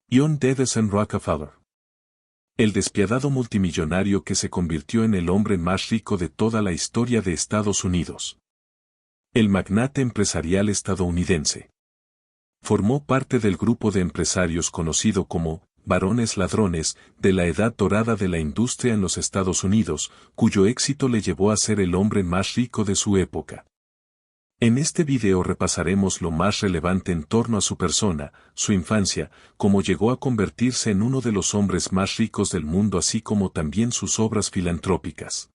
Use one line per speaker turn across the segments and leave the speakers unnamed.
John Davison Rockefeller. El despiadado multimillonario que se convirtió en el hombre más rico de toda la historia de Estados Unidos. El magnate empresarial estadounidense. Formó parte del grupo de empresarios conocido como varones ladrones de la edad dorada de la industria en los Estados Unidos, cuyo éxito le llevó a ser el hombre más rico de su época. En este video repasaremos lo más relevante en torno a su persona, su infancia, cómo llegó a convertirse en uno de los hombres más ricos del mundo, así como también sus obras filantrópicas.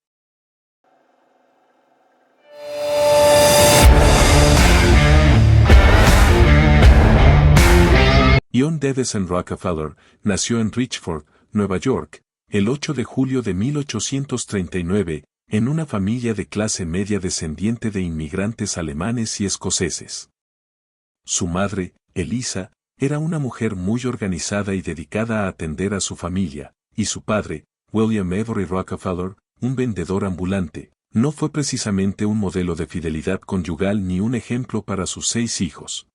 John Davison Rockefeller nació en Richford, Nueva York, el 8 de julio de 1839, en una familia de clase media descendiente de inmigrantes alemanes y escoceses. Su madre, Eliza, era una mujer muy organizada y dedicada a atender a su familia, y su padre, William Avery Rockefeller, un vendedor ambulante, no fue precisamente un modelo de fidelidad conyugal ni un ejemplo para sus 6 hijos.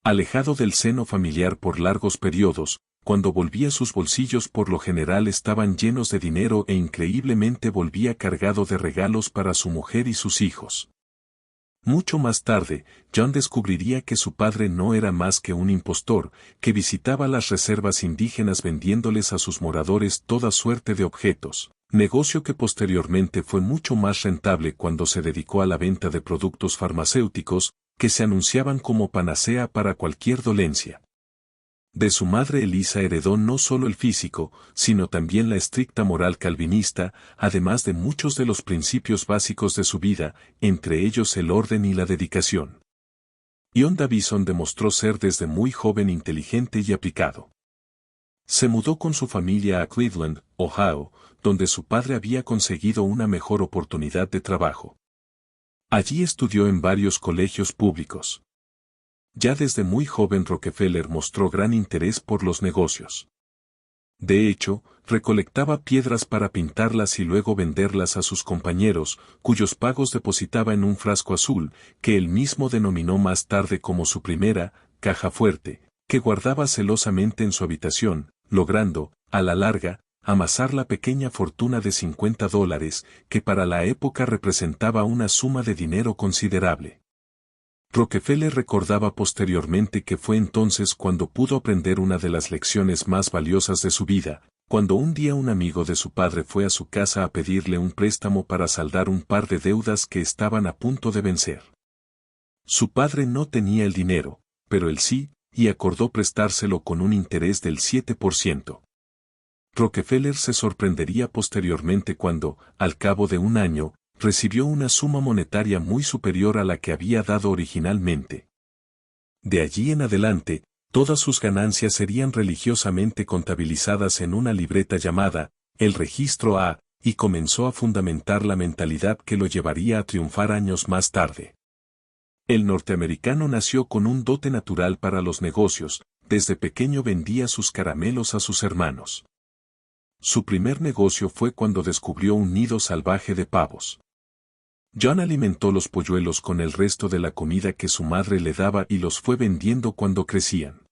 Alejado del seno familiar por largos periodos, cuando volvía sus bolsillos por lo general estaban llenos de dinero e increíblemente volvía cargado de regalos para su mujer y sus hijos. Mucho más tarde, John descubriría que su padre no era más que un impostor, que visitaba las reservas indígenas vendiéndoles a sus moradores toda suerte de objetos, negocio que posteriormente fue mucho más rentable cuando se dedicó a la venta de productos farmacéuticos, que se anunciaban como panacea para cualquier dolencia. De su madre Eliza heredó no solo el físico, sino también la estricta moral calvinista, además de muchos de los principios básicos de su vida, entre ellos el orden y la dedicación. John Davison demostró ser desde muy joven inteligente y aplicado. Se mudó con su familia a Cleveland, Ohio, donde su padre había conseguido una mejor oportunidad de trabajo. Allí estudió en varios colegios públicos. Ya desde muy joven Rockefeller mostró gran interés por los negocios. De hecho, recolectaba piedras para pintarlas y luego venderlas a sus compañeros, cuyos pagos depositaba en un frasco azul, que él mismo denominó más tarde como su primera caja fuerte, que guardaba celosamente en su habitación, logrando, a la larga, amasar la pequeña fortuna de $50, que para la época representaba una suma de dinero considerable. Rockefeller recordaba posteriormente que fue entonces cuando pudo aprender una de las lecciones más valiosas de su vida, cuando un día un amigo de su padre fue a su casa a pedirle un préstamo para saldar un par de deudas que estaban a punto de vencer. Su padre no tenía el dinero, pero él sí, y acordó prestárselo con un interés del 7%. Rockefeller se sorprendería posteriormente cuando, al cabo de un año, recibió una suma monetaria muy superior a la que había dado originalmente. De allí en adelante, todas sus ganancias serían religiosamente contabilizadas en una libreta llamada el Registro A, y comenzó a fundamentar la mentalidad que lo llevaría a triunfar años más tarde. El norteamericano nació con un dote natural para los negocios, desde pequeño vendía sus caramelos a sus hermanos. Su primer negocio fue cuando descubrió un nido salvaje de pavos. John alimentó los polluelos con el resto de la comida que su madre le daba y los fue vendiendo cuando crecían.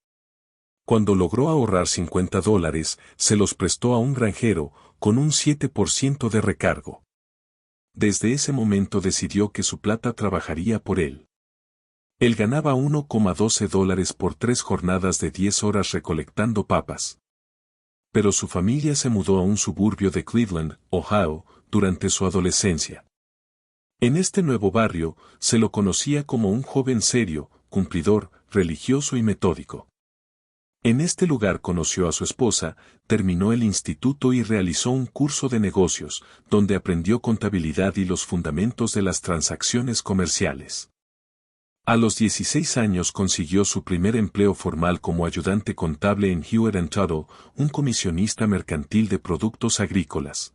Cuando logró ahorrar $50, se los prestó a un granjero, con un 7% de recargo. Desde ese momento decidió que su plata trabajaría por él. Él ganaba $1,12 por 3 jornadas de 10 horas recolectando papas. Pero su familia se mudó a un suburbio de Cleveland, Ohio, durante su adolescencia. En este nuevo barrio, se lo conocía como un joven serio, cumplidor, religioso y metódico. En este lugar conoció a su esposa, terminó el instituto y realizó un curso de negocios, donde aprendió contabilidad y los fundamentos de las transacciones comerciales. A los 16 años consiguió su primer empleo formal como ayudante contable en Hewitt & Tuttle, un comisionista mercantil de productos agrícolas.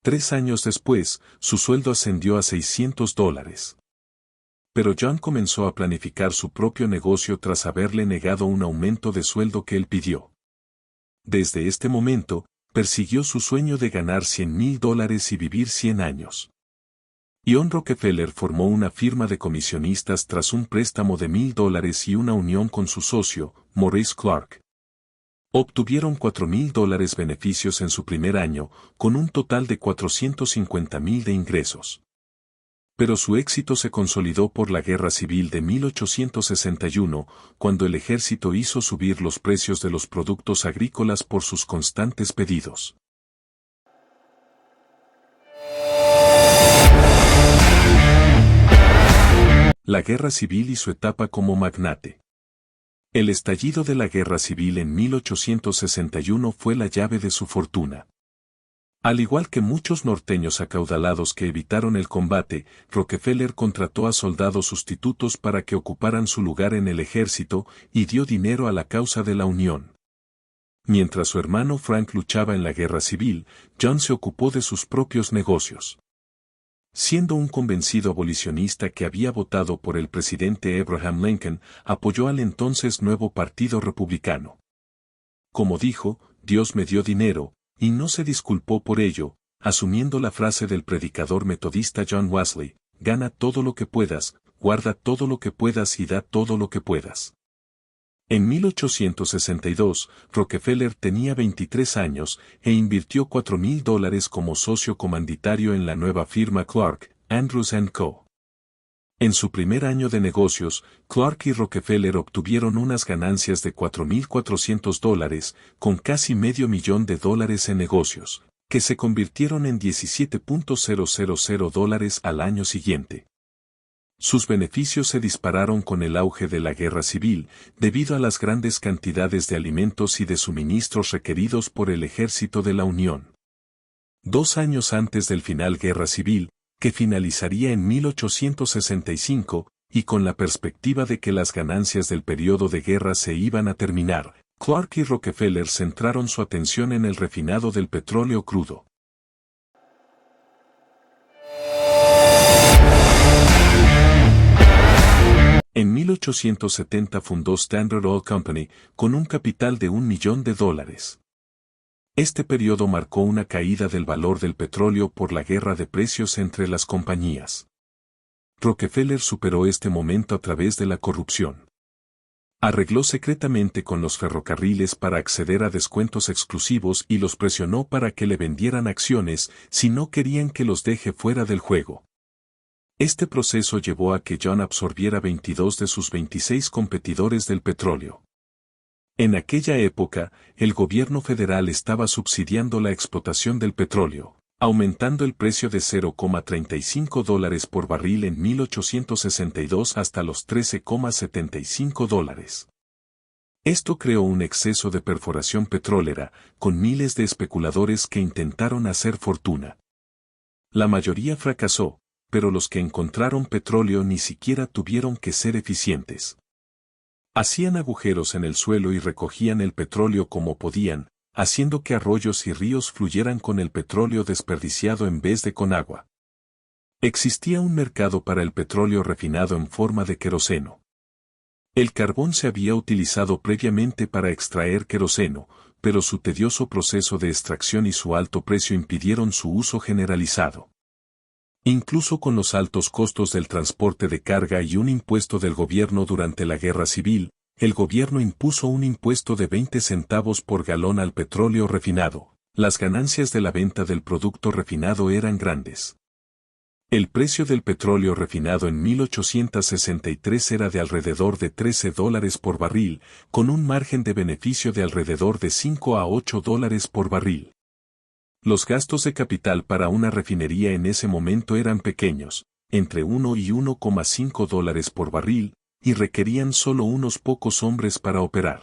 3 años después, su sueldo ascendió a $600. Pero John comenzó a planificar su propio negocio tras haberle negado un aumento de sueldo que él pidió. Desde este momento, persiguió su sueño de ganar $100,000 y vivir 100 años. John Rockefeller formó una firma de comisionistas tras un préstamo de $1,000 y una unión con su socio, Maurice Clark. Obtuvieron $4.000 beneficios en su primer año, con un total de $450.000 de ingresos. Pero su éxito se consolidó por la Guerra Civil de 1861, cuando el ejército hizo subir los precios de los productos agrícolas por sus constantes pedidos. La Guerra Civil y su etapa como magnate. El estallido de la Guerra Civil en 1861 fue la llave de su fortuna. Al igual que muchos norteños acaudalados que evitaron el combate, Rockefeller contrató a soldados sustitutos para que ocuparan su lugar en el ejército y dio dinero a la causa de la Unión. Mientras su hermano Frank luchaba en la Guerra Civil, John se ocupó de sus propios negocios. Siendo un convencido abolicionista que había votado por el presidente Abraham Lincoln, apoyó al entonces nuevo Partido Republicano. Como dijo, Dios me dio dinero, y no se disculpó por ello, asumiendo la frase del predicador metodista John Wesley: gana todo lo que puedas, guarda todo lo que puedas y da todo lo que puedas. En 1862, Rockefeller tenía 23 años e invirtió $4.000 como socio comanditario en la nueva firma Clark, Andrews & Co. En su primer año de negocios, Clark y Rockefeller obtuvieron unas ganancias de $4.400, con casi $500,000 en negocios, que se convirtieron en $17,000 al año siguiente. Sus beneficios se dispararon con el auge de la Guerra Civil, debido a las grandes cantidades de alimentos y de suministros requeridos por el ejército de la Unión. 2 años antes del final Guerra Civil, que finalizaría en 1865, y con la perspectiva de que las ganancias del periodo de guerra se iban a terminar, Clark y Rockefeller centraron su atención en el refinado del petróleo crudo. En 1870 fundó Standard Oil Company, con un capital de $1 millón. Este periodo marcó una caída del valor del petróleo por la guerra de precios entre las compañías. Rockefeller superó este momento a través de la corrupción. Arregló secretamente con los ferrocarriles para acceder a descuentos exclusivos y los presionó para que le vendieran acciones si no querían que los deje fuera del juego. Este proceso llevó a que John absorbiera 22 de sus 26 competidores del petróleo. En aquella época, el gobierno federal estaba subsidiando la explotación del petróleo, aumentando el precio de $0,35 por barril en 1862 hasta los $13,75. Esto creó un exceso de perforación petrolera, con miles de especuladores que intentaron hacer fortuna. La mayoría fracasó, pero los que encontraron petróleo ni siquiera tuvieron que ser eficientes. Hacían agujeros en el suelo y recogían el petróleo como podían, haciendo que arroyos y ríos fluyeran con el petróleo desperdiciado en vez de con agua. Existía un mercado para el petróleo refinado en forma de queroseno. El carbón se había utilizado previamente para extraer queroseno, pero su tedioso proceso de extracción y su alto precio impidieron su uso generalizado. Incluso con los altos costos del transporte de carga y un impuesto del gobierno durante la Guerra Civil, el gobierno impuso un impuesto de 20 centavos por galón al petróleo refinado. Las ganancias de la venta del producto refinado eran grandes. El precio del petróleo refinado en 1863 era de alrededor de $13 por barril, con un margen de beneficio de alrededor de $5 a $8 por barril. Los gastos de capital para una refinería en ese momento eran pequeños, entre $1 y $1,5 por barril, y requerían solo unos pocos hombres para operar.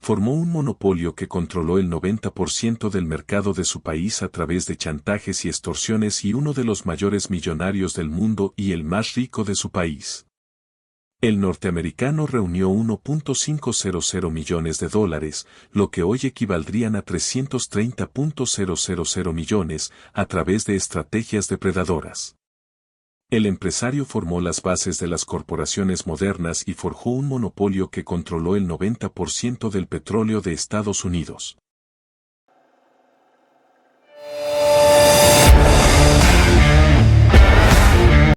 Formó un monopolio que controló el 90% del mercado de su país a través de chantajes y extorsiones y uno de los mayores millonarios del mundo y el más rico de su país. El norteamericano reunió $1.500 millones, lo que hoy equivaldrían a $330.000 millones, a través de estrategias depredadoras. El empresario formó las bases de las corporaciones modernas y forjó un monopolio que controló el 90% del petróleo de Estados Unidos.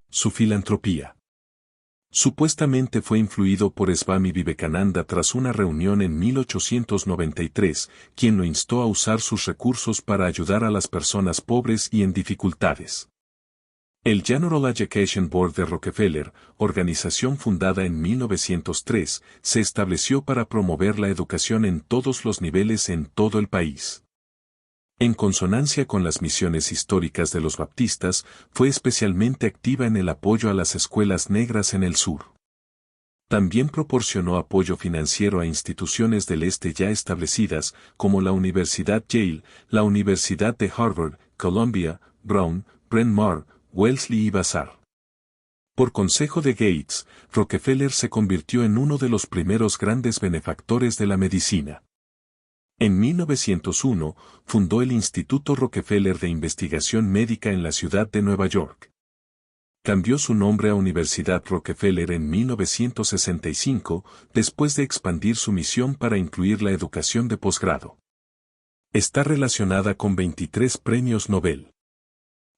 Su filantropía. Supuestamente fue influido por Swami Vivekananda tras una reunión en 1893, quien lo instó a usar sus recursos para ayudar a las personas pobres y en dificultades. El General Education Board de Rockefeller, organización fundada en 1903, se estableció para promover la educación en todos los niveles en todo el país. En consonancia con las misiones históricas de los baptistas, fue especialmente activa en el apoyo a las escuelas negras en el sur. También proporcionó apoyo financiero a instituciones del este ya establecidas, como la Universidad Yale, la Universidad de Harvard, Columbia, Brown, Bryn Mawr, Wellesley y Vassar. Por consejo de Gates, Rockefeller se convirtió en uno de los primeros grandes benefactores de la medicina. En 1901, fundó el Instituto Rockefeller de Investigación Médica en la ciudad de Nueva York. Cambió su nombre a Universidad Rockefeller en 1965, después de expandir su misión para incluir la educación de posgrado. Está relacionada con 23 premios Nobel.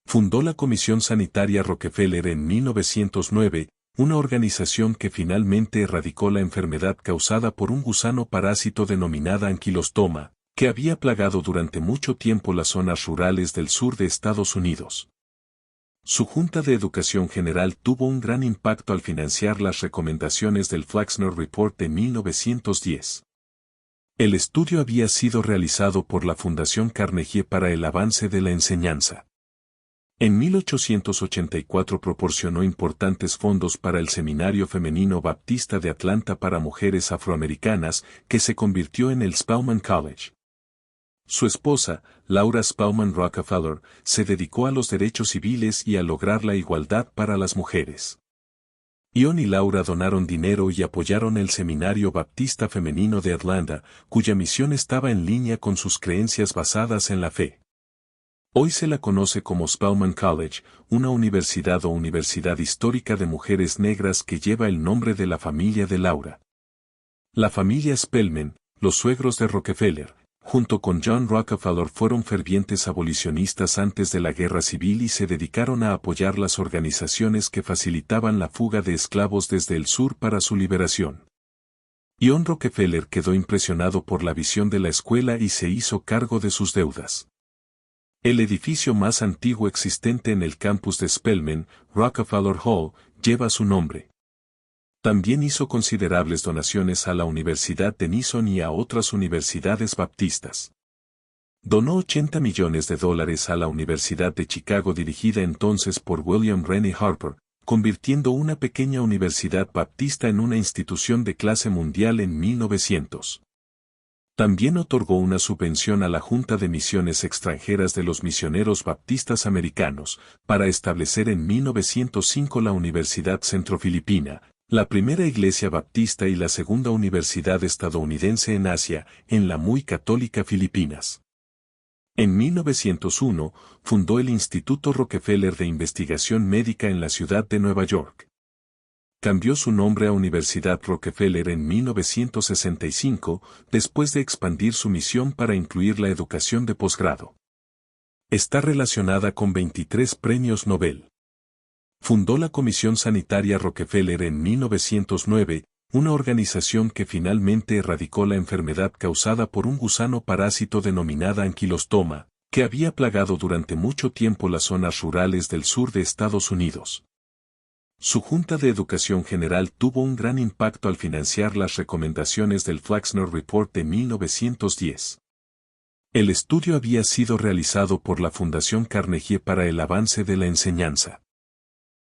Fundó la Comisión Sanitaria Rockefeller en 1909, una organización que finalmente erradicó la enfermedad causada por un gusano parásito denominada anquilostoma, que había plagado durante mucho tiempo las zonas rurales del sur de Estados Unidos. Su Junta de Educación General tuvo un gran impacto al financiar las recomendaciones del Flexner Report de 1910. El estudio había sido realizado por la Fundación Carnegie para el avance de la enseñanza. En 1884 proporcionó importantes fondos para el Seminario Femenino Baptista de Atlanta para mujeres afroamericanas, que se convirtió en el Spaulding College. Su esposa, Laura Spaulding Rockefeller, se dedicó a los derechos civiles y a lograr la igualdad para las mujeres. Ion y Laura donaron dinero y apoyaron el Seminario Baptista Femenino de Atlanta, cuya misión estaba en línea con sus creencias basadas en la fe. Hoy se la conoce como Spaulding College, una universidad o universidad histórica de mujeres negras que lleva el nombre de la familia de Laura. La familia Spelman, los suegros de Rockefeller, junto con John Rockefeller fueron fervientes abolicionistas antes de la Guerra Civil y se dedicaron a apoyar las organizaciones que facilitaban la fuga de esclavos desde el sur para su liberación. John Rockefeller quedó impresionado por la visión de la escuela y se hizo cargo de sus deudas. El edificio más antiguo existente en el campus de Spelman, Rockefeller Hall, lleva su nombre. También hizo considerables donaciones a la Universidad de Denison y a otras universidades baptistas. Donó $80 millones a la Universidad de Chicago dirigida entonces por William Rennie Harper, convirtiendo una pequeña universidad baptista en una institución de clase mundial en 1900. También otorgó una subvención a la Junta de Misiones Extranjeras de los Misioneros Baptistas Americanos, para establecer en 1905 la Universidad Centro-Filipina, la primera iglesia baptista y la segunda universidad estadounidense en Asia, en la muy católica Filipinas. En 1901, fundó el Instituto Rockefeller de Investigación Médica en la ciudad de Nueva York. Cambió su nombre a Universidad Rockefeller en 1965, después de expandir su misión para incluir la educación de posgrado. Está relacionada con 23 premios Nobel. Fundó la Comisión Sanitaria Rockefeller en 1909, una organización que finalmente erradicó la enfermedad causada por un gusano parásito denominada anquilostoma, que había plagado durante mucho tiempo las zonas rurales del sur de Estados Unidos. Su Junta de Educación General tuvo un gran impacto al financiar las recomendaciones del Flexner Report de 1910. El estudio había sido realizado por la Fundación Carnegie para el avance de la enseñanza.